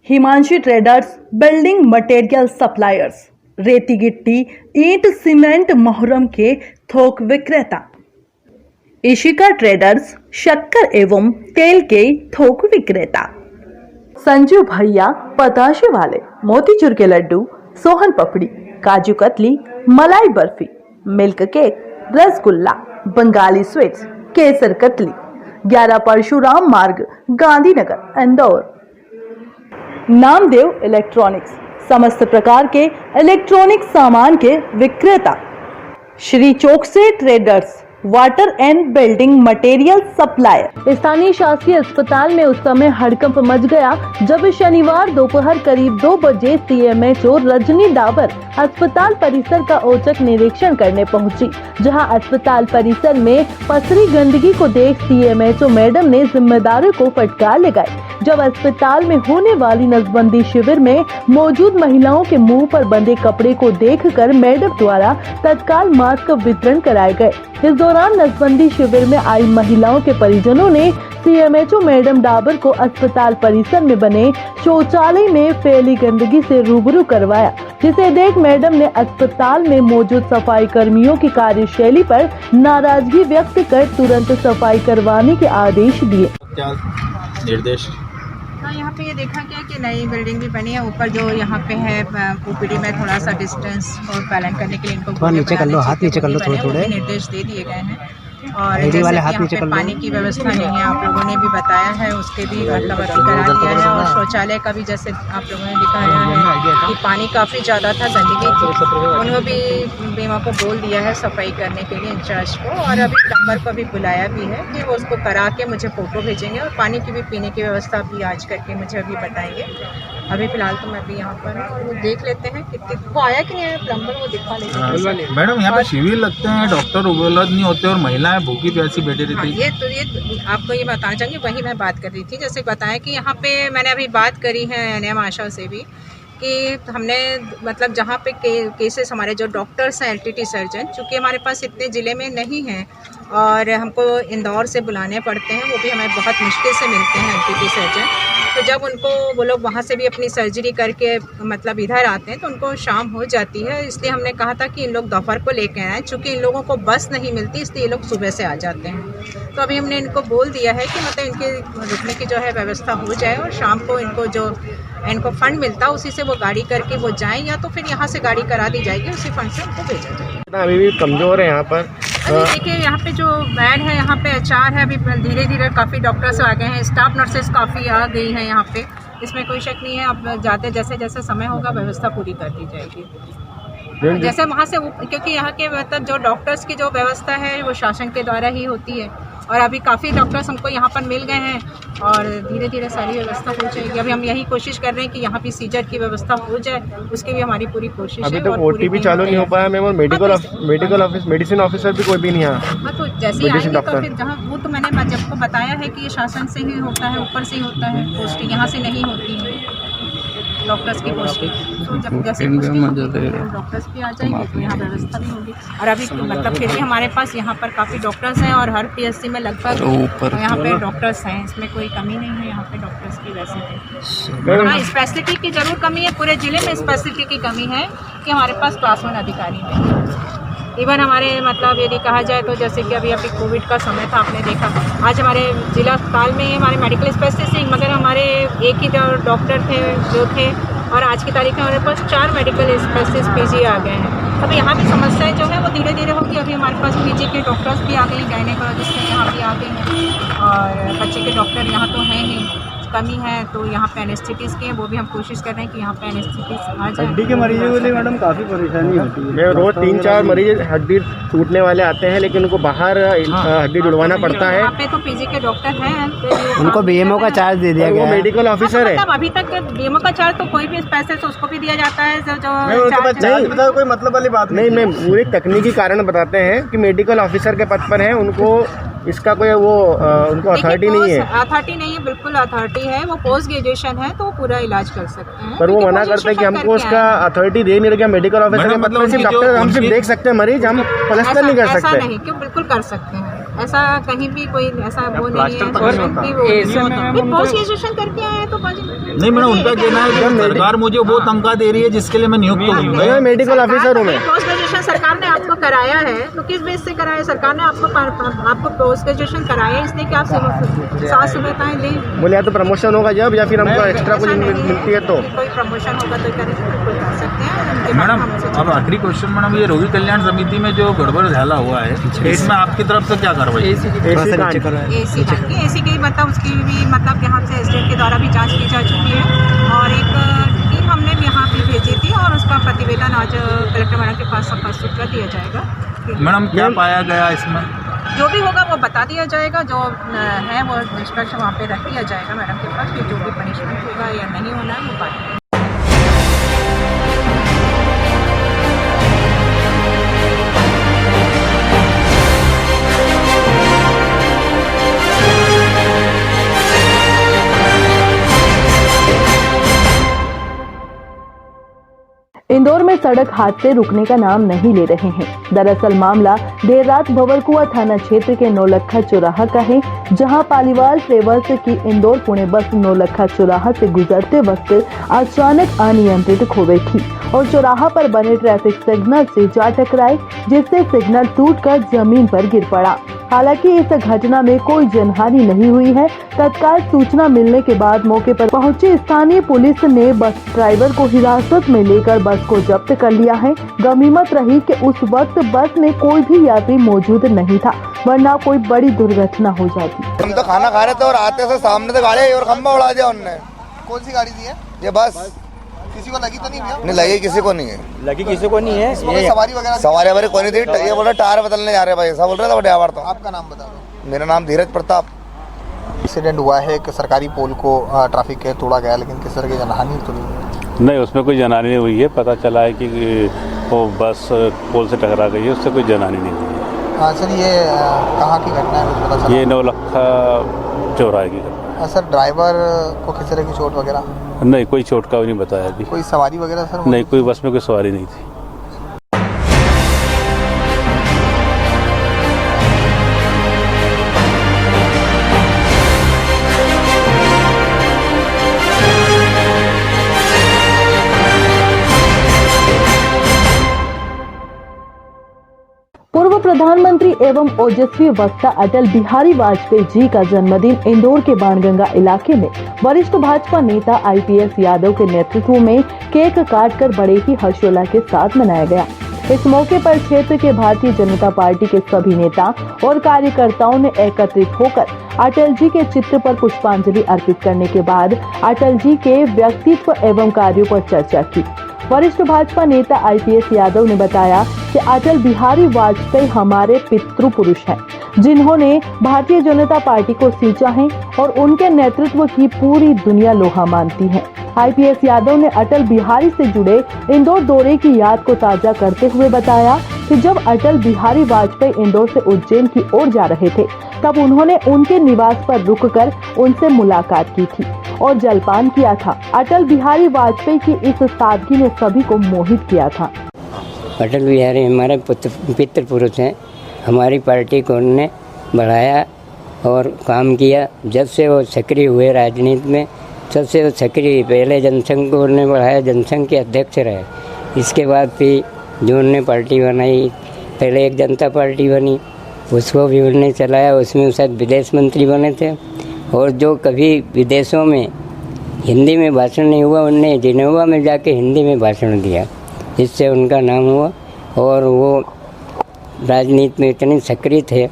Himanshi traders, building material suppliers, रेती गिट्टी, ईंट, सीमेंट, मोहरम के थोक विक्रेता। इशिका ट्रेडर्स, शक्कर एवं तेल के थोक विक्रेता। संजू भैया पताशे वाले, मोतीचूर के लड्डू, सोहन पपड़ी, kaju katli, malai barfi, milk cake, rasgulla, Bengali sweets, kesar katli, 11 Parshuram Marg, Gandhinagar, Indore. Namdev electronics, समस्त प्रकार के इलेक्ट्रॉनिक सामान के विक्रेता। Shri Chokse traders, water and building material supplier. स्थानीय शासकीय अस्पताल में उस समय हड़कंप मच गया जब शनिवार दोपहर करीब 2 बजे सीएमएचओ रजनी डाबर अस्पताल परिसर का औचक निरीक्षण करने पहुंची, जहां अस्पताल परिसर में पसरी गंदगी को देख सीएमएचओ मैडम ने जिम्मेदारों को फटकार लगाई। जब अस्पताल में होने वाली नसबंदी शिविर में मौजूद महिलाओं के मुंह पर बंधे कपड़े को देखकर मैडम द्वारा तत्काल मास्क वितरण कराए गए। इस दौरान नसबंदी शिविर में आई महिलाओं के परिजनों ने सीएमएचओ मैडम डाबर को अस्पताल परिसर में बने शौचालय में फैली गंदगी से रूबरू करवाया, जिसे देख मैडम ने अस्पताल में मौजूद सफाई कर्मियों की कार्यशैली पर नाराजगी व्यक्त कर तुरंत सफाई करवाने के आदेश दिए। क्या निर्देश? हाँ, यहाँ पे ये देखा गया कि नई बिल्डिंग भी बनी है। ऊपर जो यहाँ पे है ओपीडी में थोड़ा सा डिस्टेंस और बैलेंस करने के लिए इनको नीचे कर लो, हाथ नीचे कर लो थोड़े निर्देश दे दिए गए हैं। और जैसे कि यहाँ पे पानी की व्यवस्था नहीं है, आप लोगों ने भी बताया है, उसके भी मतलब अति करा दिया है। और शौचालय का भी जैसे आप लोगों ने दिखाया है कि पानी काफ़ी ज़्यादा था, गंदगी थी, उन्होंने भी बीमा को बोल दिया है सफाई करने के लिए इंचार्ज को। और अभी प्लम्बर को भी बुलाया भी है कि वो उसको करा के मुझे फ़ोटो भेजेंगे और पानी की भी पीने की व्यवस्था भी आज करके मुझे अभी बताएंगे। अभी फिलहाल तो मैं अभी यहाँ पर हूँ, वो देख लेते हैं कि वो आया कि नहीं आया प्लम्बर, वो दिखा लेते। मैडम यहाँ पे शिविर लगते हैं, डॉक्टर उपलब्ध नहीं होते और महिलाएं भूखी प्यासी बैठी रहती है। ये आपको ये बताना चाहूँगी, वही मैं बात कर रही थी। जैसे बताया कि यहाँ पे मैंने अभी बात करी है एनएम आशा से भी कि हमने मतलब जहाँ पे केसेस हमारे जो डॉक्टर्स हैं एलटीटी सर्जन, चूँकि हमारे पास इतने ज़िले में नहीं हैं और हमको इंदौर से बुलाने पड़ते हैं, वो भी हमें बहुत मुश्किल से मिलते हैं एलटीटी सर्जन। तो जब उनको वो लोग वहाँ से भी अपनी सर्जरी करके मतलब इधर आते हैं तो उनको शाम हो जाती है। इसलिए हमने कहा था कि इन लोग दोपहर को लेके आएँ, चूँकि इन लोगों को बस नहीं मिलती इसलिए ये लोग सुबह से आ जाते हैं। तो अभी हमने इनको बोल दिया है कि मतलब इनके रुकने की जो है व्यवस्था हो जाए और शाम को इनको फंड मिलता उसी से वो गाड़ी करके वो जाएं, या तो फिर यहाँ से गाड़ी करा दी जाएगी, उसी फंड से उनको भेजा जाएगा। अभी भी कमज़ोर है यहाँ पर। देखिए यहाँ पे जो बेड है, यहाँ पे एचआर है, अभी धीरे धीरे काफ़ी डॉक्टर्स आ गए हैं, स्टाफ नर्सेस काफ़ी आ गई हैं यहाँ पे, इसमें कोई शक नहीं है। अब जाते जैसे जैसे समय होगा व्यवस्था पूरी कर दी जाएगी। जैसे वहाँ से क्योंकि यहाँ के मतलब जो डॉक्टर्स की जो व्यवस्था है वो शासन के द्वारा ही होती है और अभी काफ़ी डॉक्टर्स हमको यहाँ पर मिल गए हैं और धीरे धीरे सारी व्यवस्था हो जाएगी। अभी हम यही कोशिश कर रहे हैं कि यहाँ पे सीजर की व्यवस्था हो जाए, उसकी भी हमारी पूरी कोशिश है। अभी तो ओटी भी चालू नहीं हो पाया मैम, और मेडिकल ऑफिस मेडिसिन ऑफिसर भी कोई भी नहीं आया। हाँ, तो जैसे आएंगे तो फिर जहाँ वो तो मैंने जब को बताया है कि ये शासन से ही होता है, ऊपर से ही होता है पोस्टिंग, यहाँ से नहीं होती है डॉक्टर्स की पोस्टिंग। तो जब जैसे डॉक्टर्स भी आ जाएंगे तो यहाँ व्यवस्था भी होगी। और अभी मतलब फिर भी हमारे पास यहाँ पर काफ़ी डॉक्टर्स हैं और हर पीएससी में लगभग यहाँ पे डॉक्टर्स हैं, इसमें कोई कमी नहीं है यहाँ पे डॉक्टर्स की। वैसे हाँ, स्पेशलिटी की ज़रूर कमी है, पूरे ज़िले में स्पेशलिटी की कमी है कि हमारे पास क्लास 1 अधिकारी नहीं है। इवन हमारे मतलब यदि कहा जाए तो जैसे कि अभी कोविड का समय था, आपने देखा आज हमारे जिला अस्पताल में हमारे मेडिकल स्पेशलिस्ट मगर हमारे एक ही डॉक्टर थे जो थे, और आज की तारीख में हमारे पास 4 मेडिकल स्पेशलिस्ट पीजी आ गए हैं। अब यहाँ की समस्याएं जो है वो धीरे धीरे होगी। अभी हमारे पास पीजी के डॉक्टर्स भी आ गए, गायनेकोलॉजिस्ट के यहाँ भी आ गए हैं और बच्चे के डॉक्टर यहाँ तो हैं ही, कमी है तो यहाँ पे एनेस्थेटिस्ट की है, वो भी हम कोशिश कर रहे हैं कि यहाँ पे एनेस्थेटिस्ट आ जाए। हड्डी के मरीजों के लिए मैडम काफ़ी परेशानी होती है। रोज 3-4 मरीज हड्डी टूटने वाले आते हैं, लेकिन उनको बाहर हड्डी जुड़वाना पड़ता है। यहाँ पे तो पीजी के डॉक्टर हैं, उनको बीएमओ का चार्ज दे दिया गया है, मेडिकल ऑफिसर है। अभी तक बीएमओ का चार्ज तो कोई भी पैसे से उसको भी दिया जाता है जो कोई मतलब वाली बात नहीं। मैं पूरे तकनीकी कारण बताते हैं कि मेडिकल ऑफिसर के पद पर है, उनको इसका कोई वो उनको अथॉरिटी नहीं है। अथॉरिटी नहीं है, बिल्कुल अथॉरिटी है, वो पोस्ट ग्रेजुएशन है तो पूरा इलाज कर सकते हैं। पर वो मना करते हैं कि हमको उसका अथॉरिटी दे नहीं रहा। मेडिकल ऑफिसर मतलब सिर्फ डॉक्टर, हम सिर्फ देख सकते हैं मरीज, हम प्लास्टर नहीं कर सकते। ऐसा नहीं, क्यों, बिल्कुल कर सकते हैं। ऐसा कहीं भी कोई ऐसा वो नहीं प्लास्टर है तक नहीं होता। पोस्ट ग्रेजुएशन करके आए हैं तो नहीं मैडम, उनका कहना है कि सरकार मुझे वो तनख्वाह दे रही है जिसके लिए मैं नियुक्त हूँ। मैं मेडिकल ऑफिसर हूँ मैं। पोस्ट ग्रेजुएशन सरकार ने आपको कराया है तो किस बेस से कराया? सरकार ने आपको पोस्ट ग्रेजुएशन कराया है इसलिए कि आप 7 सुविधाएं दें। बोले या तो प्रमोशन होगा जब, या फिर हमको एक्स्ट्रा कुछ मिलती है तो। कोई प्रमोशन होगा तो करें, बिल्कुल कर सकते हैं। मैडम अब आखिरी क्वेश्चन मैडम, ये रोगी कल्याण समिति में जो गड़बड़ झाला हुआ है इसमें आपकी तरफ से क्या कार्रवाई? एसी की मतलब उसकी भी मतलब यहाँ से एसडीएम के द्वारा भी जांच की जा चुकी है और एक टीम हमने यहाँ पे भेजी थी और उसका प्रतिवेदन आज कलेक्टर मैडम के पास प्रस्तुत कर दिया जाएगा। मैडम क्या पाया गया इसमें? जो भी होगा वो बता दिया जाएगा, जो है वो निष्पक्ष वहाँ पे रख दिया जाएगा मैडम के पास, कि जो भी पनिशमेंट होगा या नहीं होना है वो बात। इंदौर में सड़क हादसे रुकने का नाम नहीं ले रहे हैं। दरअसल मामला देर रात भंवरकुआ थाना क्षेत्र के नौलखा चौराहा का है, जहां पालीवाल ट्रेवल्स की इंदौर पुणे बस नौलखा चौराहा से गुजरते वक्त अचानक अनियंत्रित खो गई थी और चौराहा पर बने ट्रैफिक सिग्नल से जा टकराई, जिससे सिग्नल टूटकर जमीन पर गिर पड़ा। हालांकि इस घटना में कोई जनहानि नहीं हुई है। तत्काल सूचना मिलने के बाद मौके पर पहुंची स्थानीय पुलिस ने बस ड्राइवर को हिरासत में लेकर बस को जब्त कर लिया है। गनीमत रही कि उस वक्त बस में कोई भी यात्री मौजूद नहीं था, वरना कोई बड़ी दुर्घटना हो जाती। हम तो खाना खा रहे थे और आते से सामने से गाड़ी और खंभा उड़ा दिया उन्होंने। कौन सी गाड़ी थी है? ये बस किसी को लगी तो नहीं भैया? नहीं लगी, किसी को नहीं है। लगी किसी को नहीं है। इसमें कोई सवारी वगैरह? सवारी वगैरह कोई नहीं थी। ये बोल रहे टायर बदलने जा रहे भाई, ऐसा बोल रहा था ड्राइवर। तो आपका नाम बता दो। मेरा नाम धीरज प्रताप। एक्सीडेंट हुआ है, एक सरकारी पोल को ट्रैफिक के तोड़ा गया, लेकिन किस तरह की जनहानि तो नहीं? नहीं, उसमें कोई जनहानि नहीं हुई है। पता चला है कि वो बस पोल से टकरा गई है, उससे कोई जनहानि नहीं हुई है। हाँ सर, ये कहाँ की घटना है कुछ पता चला? ये नौलखा चौराहे की घटना है। सर ड्राइवर को किस तरह की चोट वगैरह? नहीं, कोई चोट का नहीं बताया अभी। कोई सवारी वगैरह सर? नहीं, कोई बस में कोई सवारी नहीं थी। पूर्व प्रधानमंत्री एवं ओजस्वी वक्ता अटल बिहारी वाजपेयी जी का जन्मदिन इंदौर के बाणगंगा इलाके में वरिष्ठ भाजपा नेता आईपीएस यादव के नेतृत्व में केक काटकर बड़े ही हर्षोल्लास के साथ मनाया गया। इस मौके पर क्षेत्र के भारतीय जनता पार्टी के सभी नेता और कार्यकर्ताओं ने एकत्रित होकर अटल जी के चित्र पर पुष्पांजलि अर्पित करने के बाद अटल जी के व्यक्तित्व एवं कार्यों पर चर्चा की। वरिष्ठ भाजपा नेता आईपीएस यादव ने बताया कि अटल बिहारी वाजपेयी हमारे पितृ पुरुष हैं, जिन्होंने भारतीय जनता पार्टी को सींचा है और उनके नेतृत्व की पूरी दुनिया लोहा मानती है। आईपीएस यादव ने अटल बिहारी से जुड़े इंदौर दौरे की याद को ताजा करते हुए बताया कि जब अटल बिहारी वाजपेयी इंदौर से उज्जैन की ओर जा रहे थे, तब उन्होंने उनके निवास पर रुककर उनसे मुलाकात की थी और जलपान किया था। अटल बिहारी वाजपेयी की इस सादगी ने सभी को मोहित किया था। अटल बिहारी हमारे पितृ पुरुष हैं। हमारी पार्टी को उन्होंने बढ़ाया और काम किया। जब से वो सक्रिय हुए राजनीति में, सबसे वो सक्रिय, पहले जनसंघ को उन्होंने बढ़ाया, जनसंघ के अध्यक्ष रहे। इसके बाद फिर जो उन्होंने पार्टी बनाई, पहले एक जनता पार्टी बनी, उसको भी उन्होंने चलाया। उसमें शायद विदेश मंत्री बने थे और जो कभी विदेशों में हिंदी में भाषण नहीं हुआ, उनने जिनेवा में जाके हिंदी में भाषण दिया, जिससे उनका नाम हुआ। और वो राजनीति में इतने सक्रिय थे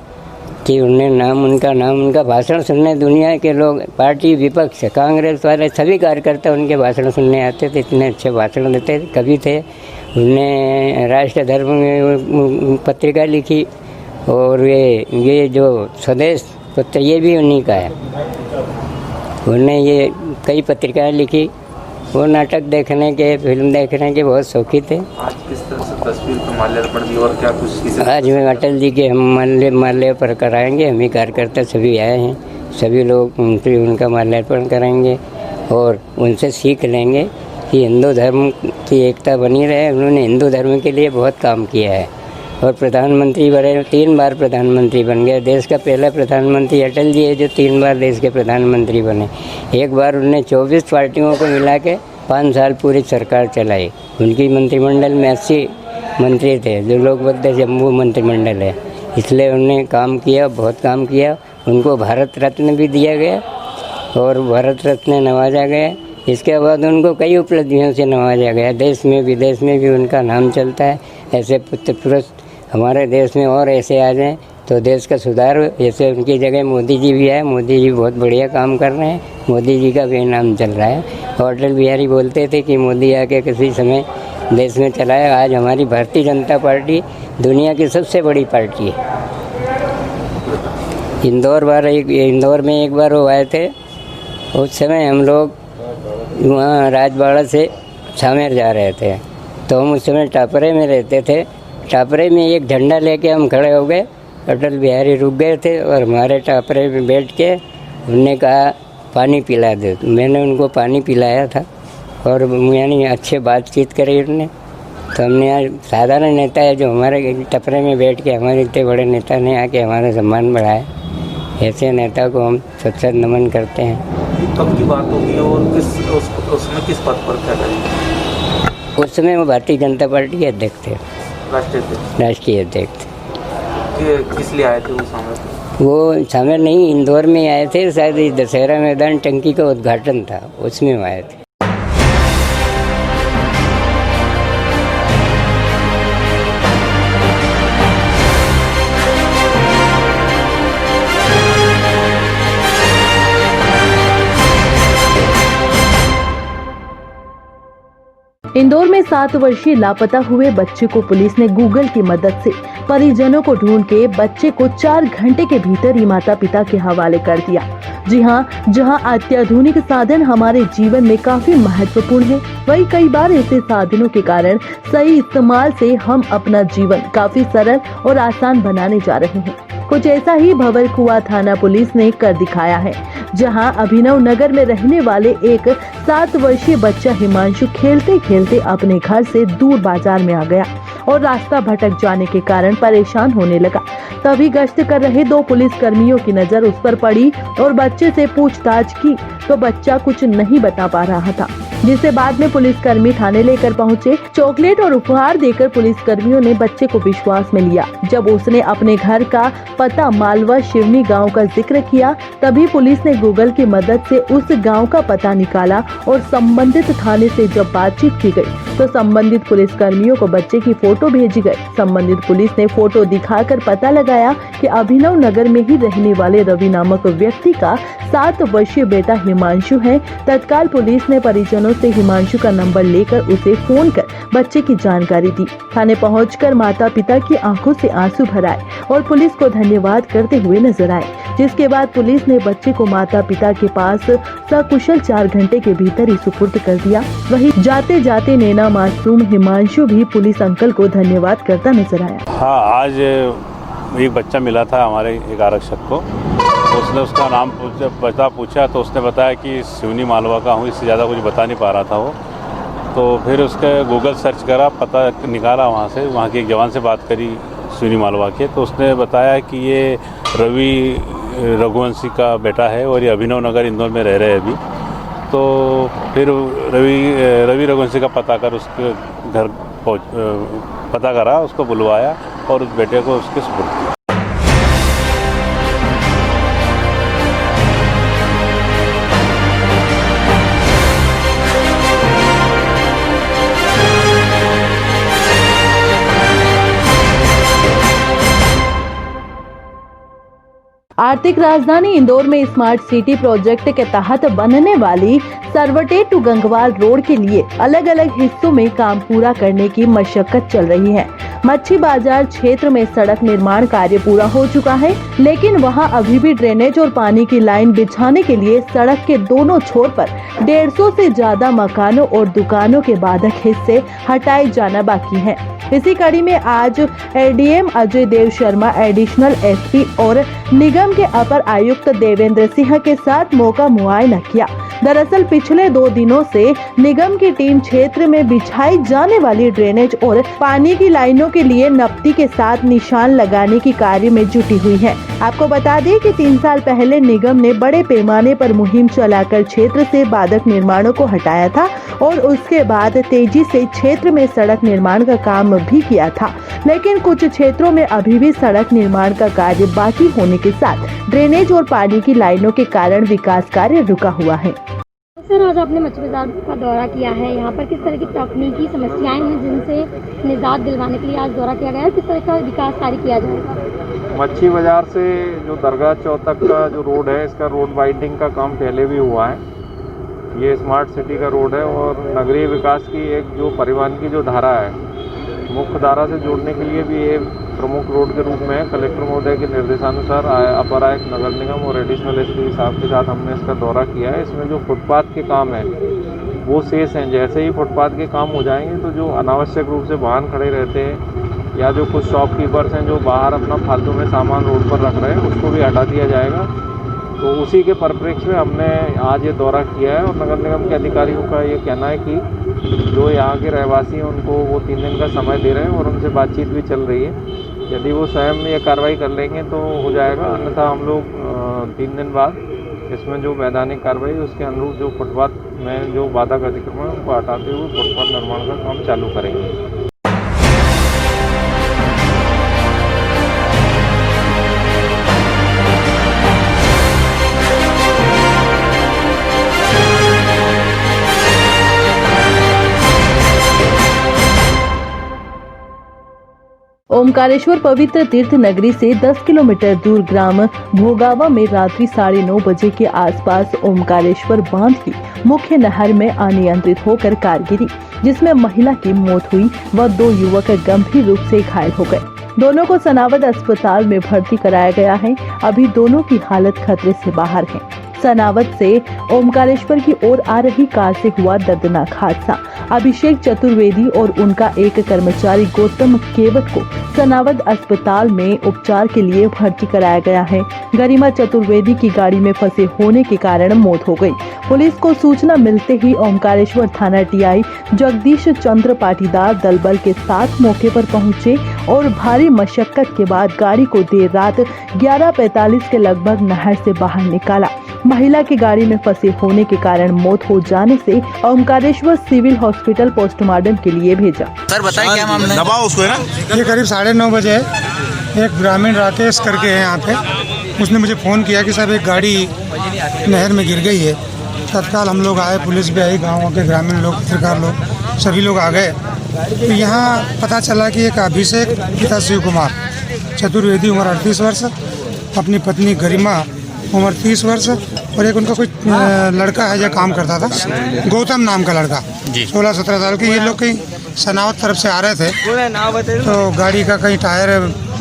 कि उनका भाषण सुनने दुनिया के लोग, पार्टी, विपक्ष, कांग्रेस वाले सभी कार्यकर्ता उनके भाषण सुनने आते थे। इतने अच्छे भाषण देते कवि थे। उनने राष्ट्र धर्म में पत्रिका लिखी और ये जो स्वदेश पत्र, ये भी उन्हीं का है। उन्होंने ये कई पत्रिकाएं लिखी। वो नाटक देखने के, फिल्म देखने के बहुत शौकीन थे। आज किस तरह से तस्वीर पर माल्यार्पण दी और क्या कुछ? आज में अटल जी के हम माल्यार्पण कराएंगे। हम ही कार्यकर्ता सभी आए हैं, सभी लोग उनका माल्यार्पण करेंगे और उनसे सीख लेंगे कि हिंदू धर्म की एकता बनी रहे। उन्होंने हिंदू धर्म के लिए बहुत काम किया है और प्रधानमंत्री बने, 3 बार प्रधानमंत्री बन गए। देश का पहला प्रधानमंत्री अटल जी है जो 3 बार देश के प्रधानमंत्री बने। एक बार उन्होंने 24 पार्टियों को मिला के 5 साल पूरी सरकार चलाई। उनकी मंत्रिमंडल में 80 मंत्री थे जो लोकबद्ध जम्मू मंत्रिमंडल है, इसलिए उन्होंने काम किया, बहुत काम किया। उनको भारत रत्न भी दिया गया और भारत रत्न नवाजा गया। इसके बाद उनको कई उपलब्धियों से नवाजा गया। देश में विदेश में भी उनका नाम चलता है। ऐसे पुत्र पुरुष हमारे देश में और ऐसे आ जाएं तो देश का सुधार। जैसे उनकी जगह मोदी जी भी आए, मोदी जी बहुत बढ़िया काम कर रहे हैं, मोदी जी का भी नाम चल रहा है। और अटल बिहारी बोलते थे कि मोदी आके किसी समय देश में चलाया। आज हमारी भारतीय जनता पार्टी दुनिया की सबसे बड़ी पार्टी है। इंदौर में एक बार वो आए थे, उस समय हम लोग वहाँ राजवाड़ा से छामेर जा रहे थे, तो हम उस समय टापरे में रहते थे। टापरे में एक झंडा लेके हम खड़े हो गए। अटल बिहारी रुक गए थे और हमारे टापरे में बैठ के उन्होंने कहा पानी पिला दे। मैंने उनको पानी पिलाया था और यानी अच्छे बातचीत करी उन्होंने। तो हमने आज साधारण नेता है जो हमारे टपरे में बैठ के हमारे इतने बड़े नेता ने आके हमारा सम्मान बढ़ाया। ऐसे नेता को हम सच्चा नमन करते हैं। कब की बात होगी और उसमें किस पद पर क्या करेंगे? उस समय वो भारतीय जनता पार्टी के अध्यक्ष थे, राष्ट्रीय अध्यक्ष थे। किस लिए आए थे वो सामने? वो छामेर नहीं, इंदौर में आए थे। शायद दशहरा मैदान टंकी का उद्घाटन था, उसमें आए थे। इंदौर में 7 वर्षीय लापता हुए बच्चे को पुलिस ने गूगल की मदद से परिजनों को ढूंढ के बच्चे को 4 घंटे के भीतर ही माता पिता के हवाले कर दिया। जी हाँ, जहाँ अत्याधुनिक साधन हमारे जीवन में काफी महत्वपूर्ण है, वही कई बार ऐसे साधनों के कारण सही इस्तेमाल से हम अपना जीवन काफी सरल और आसान बनाने जा रहे हैं। कुछ ऐसा ही भंवरकुआं थाना पुलिस ने कर दिखाया है, जहां अभिनव नगर में रहने वाले एक 7 वर्षीय बच्चा हिमांशु खेलते खेलते अपने घर से दूर बाजार में आ गया और रास्ता भटक जाने के कारण परेशान होने लगा। तभी गश्त कर रहे 2 पुलिस कर्मियों की नजर उस पर पड़ी और बच्चे से पूछताछ की तो बच्चा कुछ नहीं बता पा रहा था, जिसे बाद में पुलिसकर्मी थाने लेकर पहुंचे। चॉकलेट और उपहार देकर पुलिसकर्मियों ने बच्चे को विश्वास में लिया। जब उसने अपने घर का पता मालवा शिवनी गांव का जिक्र किया, तभी पुलिस ने गूगल की मदद से उस गांव का पता निकाला और संबंधित थाने से जब बातचीत की गई तो संबंधित पुलिसकर्मियों को बच्चे की फोटो भेजी गई। संबंधित पुलिस ने फोटो दिखाकर पता लगाया कि अभिनव नगर में ही रहने वाले रवि नामक व्यक्ति का 7 वर्षीय बेटा हिमांशु है। तत्काल पुलिस ने परिजनों से हिमांशु का नंबर लेकर उसे फोन कर बच्चे की जानकारी दी। थाने पहुंचकर माता पिता की आंखों से आंसू भराए और पुलिस को धन्यवाद करते हुए नजर आए, जिसके बाद पुलिस ने बच्चे को माता पिता के पास सकुशल 4 घंटे के भीतर ही सुपुर्द कर दिया। वहीं जाते जाते नैना मासूम हिमांशु भी पुलिस अंकल को धन्यवाद करता नजर आया। हाँ, आज एक बच्चा मिला था हमारे एक आरक्षक को। उसने उसका नाम पूछा तो उसने बताया कि शिवनी मालवा का हूँ, इससे ज़्यादा कुछ बता नहीं पा रहा था वो। तो फिर उसके गूगल सर्च करा, पता निकाला वहाँ से, वहाँ के एक जवान से बात करी शिवनी मालवा के, तो उसने बताया कि ये रवि रघुवंशी का बेटा है और ये अभिनव नगर इंदौर में रह रहे हैं अभी। तो फिर रवि रघुवंशी का पता कर उसके घर पता करा, उसको बुलवाया और उस बेटे को उसके सुपुर्द किया। आर्थिक राजधानी इंदौर में स्मार्ट सिटी प्रोजेक्ट के तहत बनने वाली सरवटे टू गंगवाल रोड के लिए अलग अलग हिस्सों में काम पूरा करने की मशक्कत चल रही है। मच्छी बाजार क्षेत्र में सड़क निर्माण कार्य पूरा हो चुका है, लेकिन वहां अभी भी ड्रेनेज और पानी की लाइन बिछाने के लिए सड़क के दोनों छोर पर 150 से ज्यादा मकानों और दुकानों के बाधक हिस्से हटाए जाना बाकी है। इसी कड़ी में आज ADM Ajay Dev Sharma, additional SP और निगम के अपर आयुक्त देवेंद्र सिंह के साथ मौका मुआयना किया, दरअसल पिछले 2 दिनों से निगम की टीम क्षेत्र में बिछाई जाने वाली ड्रेनेज और पानी की लाइनों के लिए नपती के साथ निशान लगाने की कार्य में जुटी हुई है। आपको बता दें कि 3 साल पहले निगम ने बड़े पैमाने पर मुहिम चलाकर क्षेत्र से बाधक निर्माणों को हटाया था और उसके बाद तेजी से क्षेत्र में सड़क निर्माण का काम भी किया था, लेकिन कुछ क्षेत्रों में अभी भी सड़क निर्माण का कार्य बाकी होने के साथ ड्रेनेज और पानी की लाइनों के कारण विकास कार्य रुका हुआ है। सर, आज आपने मछली बाजार का दौरा किया है, यहाँ पर किस तरह की तकनीकी समस्याएं हैं जिनसे निजात दिलवाने के लिए आज दौरा किया गया है, किस तरह का विकास कार्य किया जाएगा? मच्छी बाजार से जो दरगाह चौक तक का जो रोड है, इसका रोड वाइडनिंग का काम पहले भी हुआ है। ये स्मार्ट सिटी का रोड है और नगरीय विकास की एक जो परिवहन की जो धारा है, मुख्य धारा से जोड़ने के लिए भी ये प्रमुख रोड के रूप में कलेक्टर महोदय के निर्देशानुसार अपर आयुक्त नगर निगम और एडिशनल एसपी साहब के साथ हमने इसका दौरा किया है। इसमें जो फुटपाथ के काम है वो शेष हैं। जैसे ही फुटपाथ के काम हो जाएंगे तो जो अनावश्यक रूप से वाहन खड़े रहते हैं या जो कुछ शॉपकीपर्स हैं जो बाहर अपना फालतू में सामान रोड पर रख रहे हैं, उसको भी हटा दिया जाएगा। तो उसी के परिप्रेक्ष्य में हमने आज ये दौरा किया है और नगर निगम के अधिकारियों का ये कहना है कि जो यहाँ के रहवासी हैं उनको वो 3 दिन का समय दे रहे हैं और उनसे बातचीत भी चल रही है। यदि वो स्वयं में ये कार्रवाई कर लेंगे तो हो जाएगा, अन्यथा हम लोग 3 दिन बाद इसमें जो वैधानिक कार्रवाई उसके अनुरूप जो फुटपाथ में जो बाधा का अतिक्रमण है उनको हटाते हुए फुटपाथ निर्माण का काम चालू करेंगे। ओमकारेश्वर पवित्र तीर्थ नगरी से 10 किलोमीटर दूर ग्राम भोगावा में रात्रि 9:30 बजे के आसपास ओमकारेश्वर बांध की मुख्य नहर में अनियंत्रित होकर कार गिरी, जिसमें महिला की मौत हुई व 2 युवक गंभीर रूप से घायल हो गए। दोनों को सनावद अस्पताल में भर्ती कराया गया है। अभी दोनों की हालत खतरे से बाहर है। सनावद से ओमकारेश्वर की ओर आ रही कार से हुआ दर्दनाक हादसा। अभिषेक चतुर्वेदी और उनका एक कर्मचारी गौतम केवट को सनावद अस्पताल में उपचार के लिए भर्ती कराया गया है। गरिमा चतुर्वेदी की गाड़ी में फंसे होने के कारण मौत हो गई। पुलिस को सूचना मिलते ही ओमकारेश्वर थाना टीआई जगदीश चंद्र पाटीदार दल बल के साथ मौके पर पहुंचे और भारी मशक्कत के बाद गाड़ी को देर रात 11:45 के लगभग नहर से बाहर निकाला। महिला की गाड़ी में फंसे होने के कारण मौत हो जाने से ओमकारेश्वर सिविल हॉस्पिटल पोस्टमार्टम के लिए भेजा। सर बताइए क्या मामला है? दबाओ उसको है ना। ये करीब 9:30 बजे एक ग्रामीण राकेश करके है यहाँ पे, उसने मुझे फ़ोन किया कि सर एक गाड़ी नहर में गिर गई है। तत्काल हम लोग आए, पुलिस भी आई, गाँव के ग्रामीण लोग, पत्रकार लोग, सभी लोग आ गए। तो यहाँ पता चला कि एक अभिषेक पिता शिव कुमार चतुर्वेदी उम्र 38 वर्ष, अपनी पत्नी गरिमा उम्र 30 वर्ष और एक उनका कोई लड़का है जो काम करता था, गौतम नाम का लड़का 16-17 साल के। ये लोग कहीं सनावत तरफ से आ रहे थे तो गाड़ी का कहीं टायर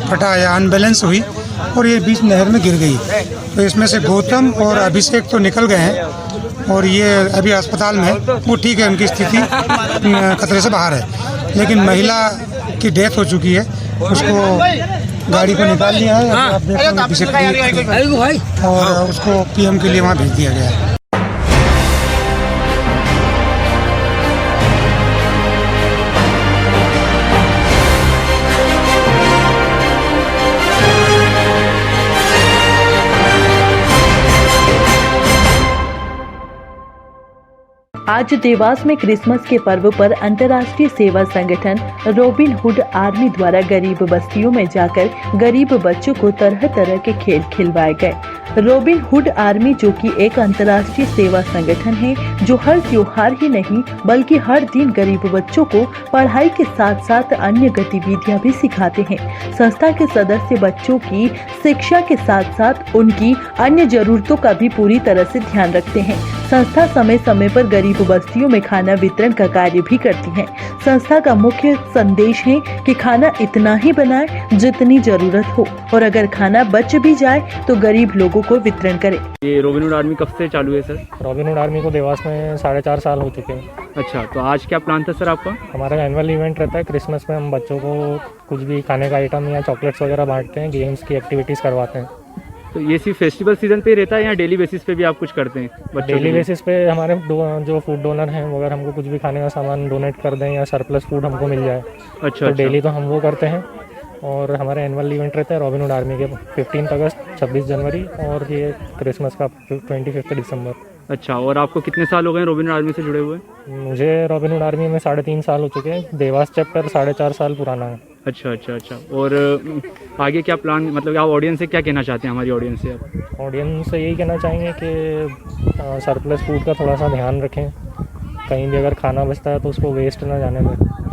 फटा या अनबैलेंस हुई और ये बीच नहर में गिर गई। तो इसमें से गौतम और अभिषेक तो निकल गए हैं और ये अभी अस्पताल में, वो ठीक है, उनकी स्थिति खतरे से बाहर है। लेकिन महिला की डेथ हो चुकी है, उसको गाड़ी को निकाल लिया है। आप देख रहे हैं अभिषेक और उसको पीएम के लिए वहाँ भेज दिया गया है। आज देवास में क्रिसमस के पर्व पर अंतर्राष्ट्रीय सेवा संगठन रॉबिन हुड आर्मी द्वारा गरीब बस्तियों में जाकर गरीब बच्चों को तरह तरह के खेल खिलवाए गए। रॉबिन हुड आर्मी, जो कि एक अंतर्राष्ट्रीय सेवा संगठन है, जो हर त्योहार ही नहीं बल्कि हर दिन गरीब बच्चों को पढ़ाई के साथ साथ अन्य गतिविधियां भी सिखाते हैं। संस्था के सदस्य बच्चों की शिक्षा के साथ साथ उनकी अन्य जरूरतों का भी पूरी तरह से ध्यान रखते हैं। संस्था समय समय पर गरीब बस्तियों में खाना वितरण का कार्य भी करती है। संस्था का मुख्य संदेश है कि खाना इतना ही बनाएं जितनी जरूरत हो और अगर खाना बच भी जाए तो गरीब लोगों को वितरण करें। ये रॉबिन हुड आर्मी कब से चालू है सर? रॉबिन हुड आर्मी को देवास में 4.5 साल हो चुके हैं। अच्छा, तो आज क्या प्लान था सर आपका? हमारा एनुअल इवेंट रहता है क्रिसमस में, हम बच्चों को कुछ भी खाने का आइटम या चॉकलेट्स वगैरह बांटते हैं, गेम्स की एक्टिविटीज़ करवाते हैं। तो ये सिर्फ फेस्टिवल सीजन पे ही रहता है या डेली बेसिस पे भी आप कुछ करते हैं बच्चों डेली के लिए? बेसिस पे हमारे जो फूड डोनर हैं वो अगर हमको कुछ भी खाने का सामान डोनेट कर दें या सरप्लस फूड हमको मिल जाए अच्छा तो डेली तो हम वो करते हैं। और हमारे एनुअल इवेंट रहता है रॉबिनहुड आर्मी के 15 अगस्त, 26 जनवरी और ये क्रिसमस का 25 दिसंबर। अच्छा, और आपको कितने साल हो गए रॉबिनहुड आर्मी से जुड़े हुए? मुझे रॉबिनहुड आर्मी में 3.5 साल हो चुके हैं। देवास चैप्टर 4.5 साल पुराना है। अच्छा अच्छा अच्छा। और आगे क्या प्लान, मतलब आप ऑडियंस से क्या कहना चाहते हैं, हमारी ऑडियंस से आप? ऑडियंस से यही कहना चाहेंगे कि सरप्लस फूड का थोड़ा सा ध्यान रखें। कहीं भी अगर खाना बचता है तो उसको वेस्ट ना जाने दें।